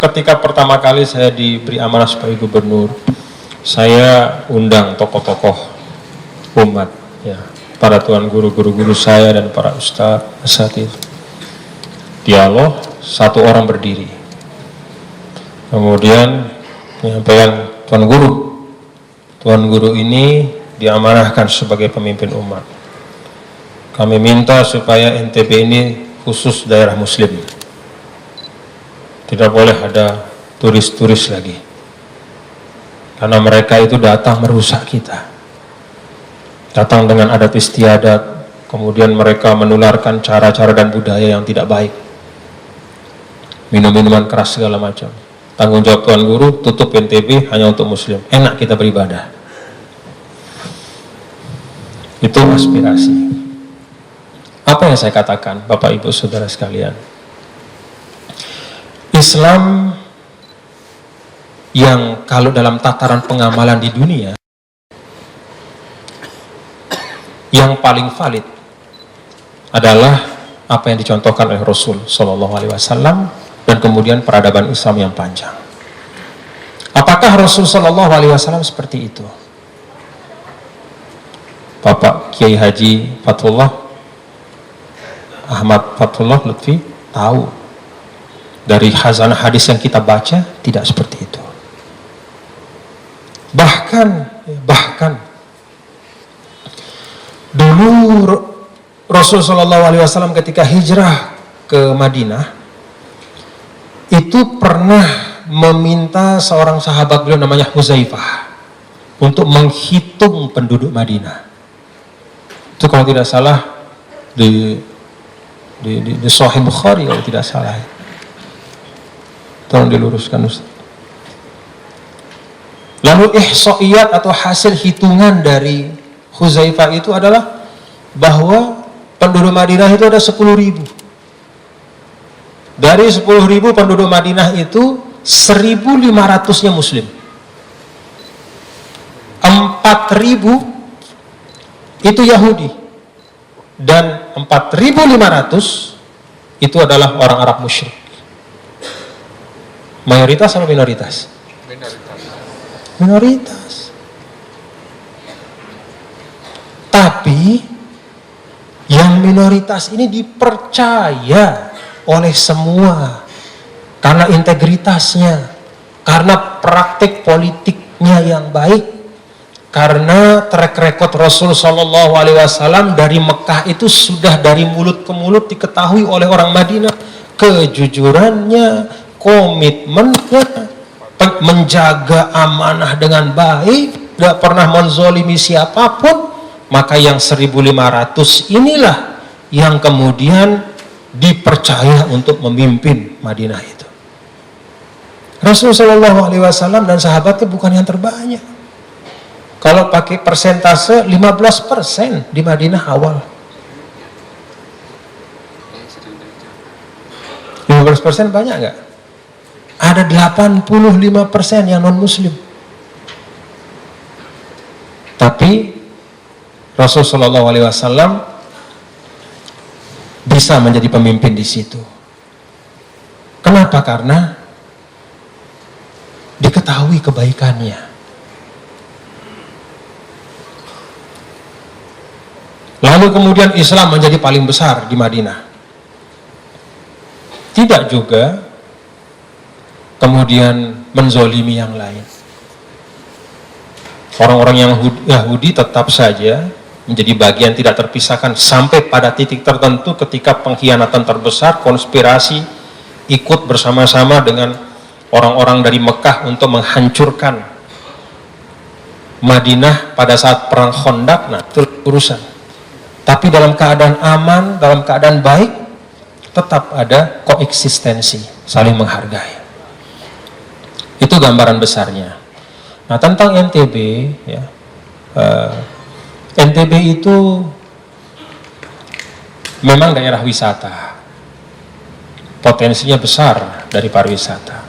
Ketika pertama kali saya diberi amanah sebagai gubernur, saya undang tokoh-tokoh umat, ya, para tuan guru saya dan para ustadz, asatidz. Dialog, satu orang berdiri. Kemudian menyampaikan, Tuan Guru ini diamanahkan sebagai pemimpin umat. Kami minta supaya NTB ini khusus daerah muslim. Tidak boleh ada turis-turis lagi. Karena mereka itu datang merusak kita. Datang dengan adat istiadat, kemudian mereka menularkan cara-cara dan budaya yang tidak baik. Minum-minuman keras segala macam. Tanggung jawab Tuan Guru, tutup NTB hanya untuk muslim. Enak kita beribadah. Itu aspirasi. Apa yang saya katakan, Bapak Ibu Saudara sekalian? Islam yang kalau dalam tataran pengamalan di dunia yang paling valid adalah apa yang dicontohkan oleh Rasul Shallallahu Alaihi Wasallam dan kemudian peradaban Islam yang panjang. Apakah Rasul Shallallahu Alaihi Wasallam seperti itu? Bapak Kiai Haji Fathullah Ahmad Fathullah Lutfi tahu. Dari khazanah hadis yang kita baca, tidak seperti itu. Bahkan dulu Rasulullah SAW ketika hijrah ke Madinah, itu pernah meminta seorang sahabat beliau namanya Huzaifah untuk menghitung penduduk Madinah. Itu kalau tidak salah di Sahih Bukhari kalau tidak salah. Tolong diluruskan Ustaz. Lalu ihsaiyat atau hasil hitungan dari Huzaifah itu adalah bahwa penduduk Madinah itu ada 10.000. Dari 10.000 penduduk Madinah itu 1.500-nya muslim. 4.000 itu Yahudi. Dan 4.500 itu adalah orang Arab musyrik. Mayoritas atau minoritas? Minoritas. Tapi yang minoritas ini dipercaya oleh semua karena integritasnya, karena praktik politiknya yang baik, karena track record Rasul Shallallahu Alaihi Wasallam dari Mekah itu sudah dari mulut ke mulut diketahui oleh orang Madinah, kejujurannya, komitmennya, menjaga amanah dengan baik, tidak pernah menzolimi siapapun. Maka yang 1.500 inilah yang kemudian dipercaya untuk memimpin Madinah itu. Rasulullah SAW dan sahabatnya bukan yang terbanyak. Kalau pakai persentase 15% di Madinah awal. 15% banyak nggak? Ada 85% yang non-muslim. Tapi Rasulullah SAW bisa menjadi pemimpin di situ. Kenapa? Karena diketahui kebaikannya. Lalu kemudian Islam menjadi paling besar di Madinah. Tidak juga kemudian menzolimi yang lain. Orang-orang yang Yahudi tetap saja menjadi bagian tidak terpisahkan sampai pada titik tertentu ketika pengkhianatan terbesar, konspirasi ikut bersama-sama dengan orang-orang dari Mekah untuk menghancurkan Madinah pada saat perang Khandaq. Nah, itu urusan. Tapi dalam keadaan aman, dalam keadaan baik, tetap ada koeksistensi, saling menghargai. Itu gambaran besarnya. Nah, tentang NTB, ya, NTB itu memang daerah wisata, potensinya besar dari pariwisata.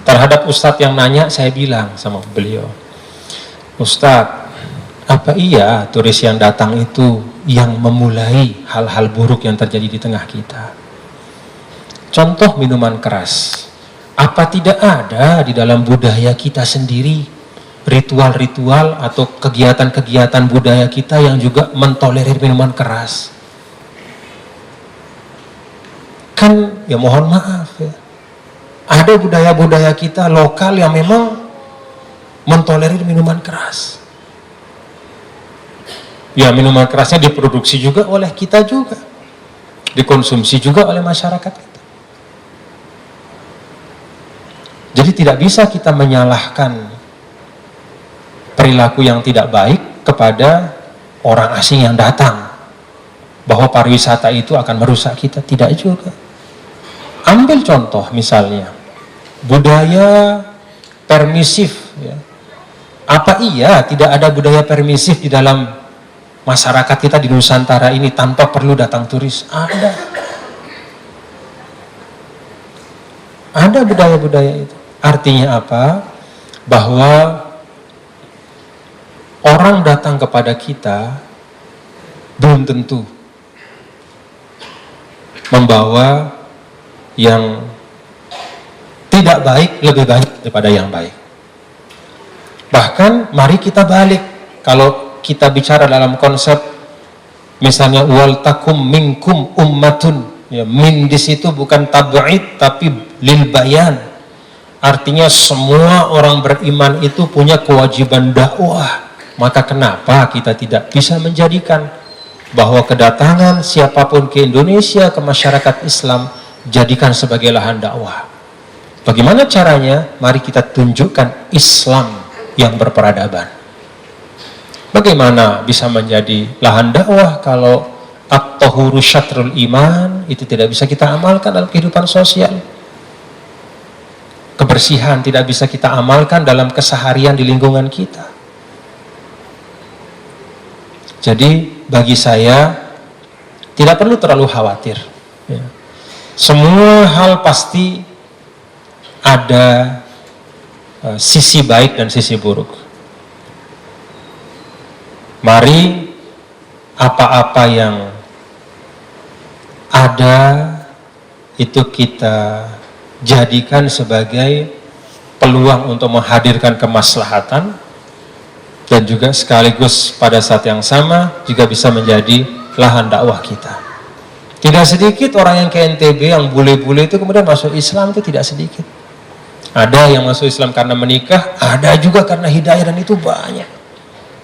Terhadap Ustadz yang nanya, saya bilang sama beliau, Ustadz, apa iya turis yang datang itu yang memulai hal-hal buruk yang terjadi di tengah kita? Contoh minuman keras. Apa tidak ada di dalam budaya kita sendiri ritual-ritual atau kegiatan-kegiatan budaya kita yang juga mentolerir minuman keras? Kan ya mohon maaf ya, ada budaya-budaya kita lokal yang memang mentolerir minuman keras. Ya minuman kerasnya diproduksi juga oleh kita juga, dikonsumsi juga oleh masyarakat kita. Jadi tidak bisa kita menyalahkan perilaku yang tidak baik kepada orang asing yang datang, bahwa pariwisata itu akan merusak kita, tidak juga. Ambil contoh misalnya budaya permisif ya. Apa iya tidak ada budaya permisif di dalam masyarakat kita di Nusantara ini tanpa perlu datang turis? Ada budaya-budaya itu. Artinya apa? Bahwa orang datang kepada kita belum tentu membawa yang tidak baik lebih baik daripada yang baik. Bahkan mari kita balik, kalau kita bicara dalam konsep misalnya wal takum minkum ummatun, ya, min di situ bukan tab'id tapi lil bayan. Artinya semua orang beriman itu punya kewajiban dakwah. Maka kenapa kita tidak bisa menjadikan bahwa kedatangan siapapun ke Indonesia, ke masyarakat Islam, jadikan sebagai lahan dakwah? Bagaimana caranya? Mari kita tunjukkan Islam yang berperadaban. Bagaimana bisa menjadi lahan dakwah kalau at-tahuru syatrul iman itu tidak bisa kita amalkan dalam kehidupan sosial? Kebersihan tidak bisa kita amalkan dalam keseharian di lingkungan kita. Jadi bagi saya tidak perlu terlalu khawatir ya. Semua hal pasti ada sisi baik dan sisi buruk. Mari apa-apa yang ada itu kita jadikan sebagai peluang untuk menghadirkan kemaslahatan, dan juga sekaligus pada saat yang sama juga bisa menjadi lahan dakwah kita. Tidak sedikit orang yang ke NTB yang bule-bule itu kemudian masuk Islam, itu tidak sedikit. Ada yang masuk Islam karena menikah, ada juga karena hidayah, dan itu banyak.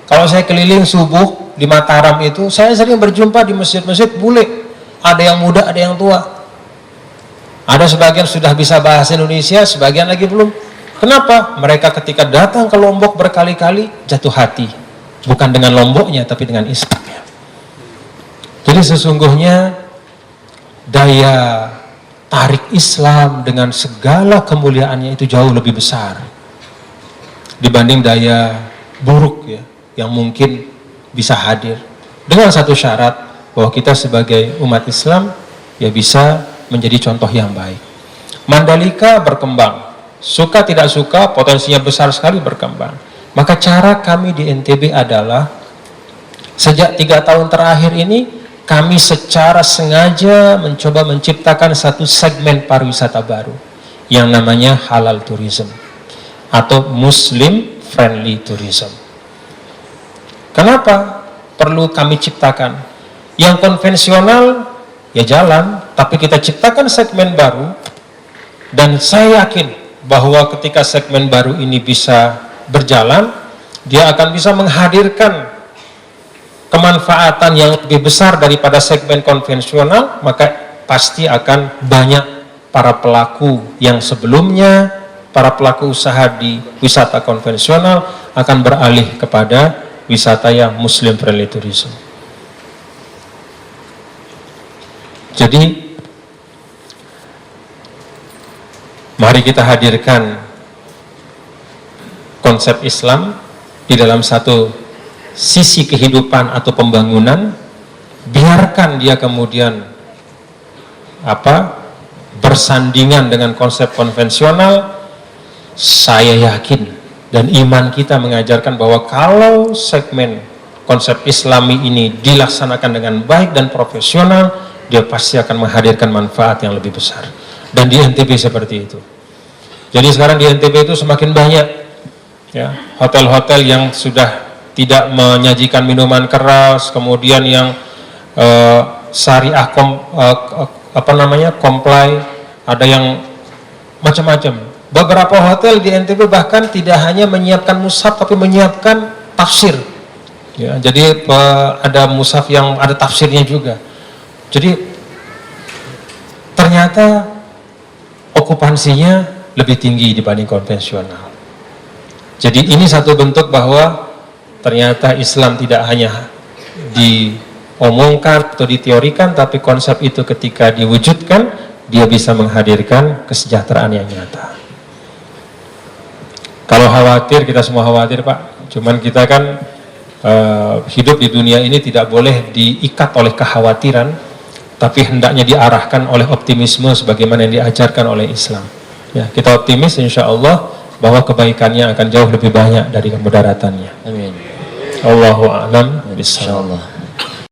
Kalau saya keliling subuh di Mataram itu, saya sering berjumpa di masjid-masjid bule. Ada yang muda, ada yang tua. Ada sebagian sudah bisa bahasa Indonesia, sebagian lagi belum. Kenapa? Mereka ketika datang ke Lombok berkali-kali jatuh hati. Bukan dengan Lomboknya, tapi dengan Islamnya. Jadi sesungguhnya daya tarik Islam dengan segala kemuliaannya itu jauh lebih besar dibanding daya buruk ya, yang mungkin bisa hadir. Dengan satu syarat, bahwa kita sebagai umat Islam ya bisa menjadi contoh yang baik. Mandalika berkembang, suka tidak suka potensinya besar sekali berkembang. Maka cara kami di NTB adalah sejak 3 tahun terakhir ini kami secara sengaja mencoba menciptakan satu segmen pariwisata baru yang namanya halal tourism atau Muslim friendly tourism. Kenapa perlu kami ciptakan? Yang konvensional ya jalan, tapi kita ciptakan segmen baru, dan saya yakin bahwa ketika segmen baru ini bisa berjalan, dia akan bisa menghadirkan kemanfaatan yang lebih besar daripada segmen konvensional. Maka pasti akan banyak para pelaku yang sebelumnya, para pelaku usaha di wisata konvensional akan beralih kepada wisata yang Muslim friendly tourism. Jadi mari kita hadirkan konsep Islam di dalam satu sisi kehidupan atau pembangunan. Biarkan dia kemudian bersandingan dengan konsep konvensional. Saya yakin dan iman kita mengajarkan bahwa kalau segmen konsep Islami ini dilaksanakan dengan baik dan profesional, dia pasti akan menghadirkan manfaat yang lebih besar. Dan di NTB seperti itu. Jadi sekarang di NTB itu semakin banyak ya hotel-hotel yang sudah tidak menyajikan minuman keras, kemudian yang syariah comply, ada yang macam-macam. Beberapa hotel di NTB bahkan tidak hanya menyiapkan mushaf tapi menyiapkan tafsir. Ya, jadi ada mushaf yang ada tafsirnya juga. Jadi ternyata okupansinya lebih tinggi dibanding konvensional. Jadi ini satu bentuk bahwa ternyata Islam tidak hanya diomongkan atau diteorikan, tapi konsep itu ketika diwujudkan, dia bisa menghadirkan kesejahteraan yang nyata. Kalau khawatir, kita semua khawatir Pak, cuman kita kan hidup di dunia ini tidak boleh diikat oleh kekhawatiran, tapi hendaknya diarahkan oleh optimisme sebagaimana yang diajarkan oleh Islam. Ya, kita optimis insya Allah bahwa kebaikannya akan jauh lebih banyak dari kemudaratannya. Amin. Allahu a'lam bishawab. Insyaallah.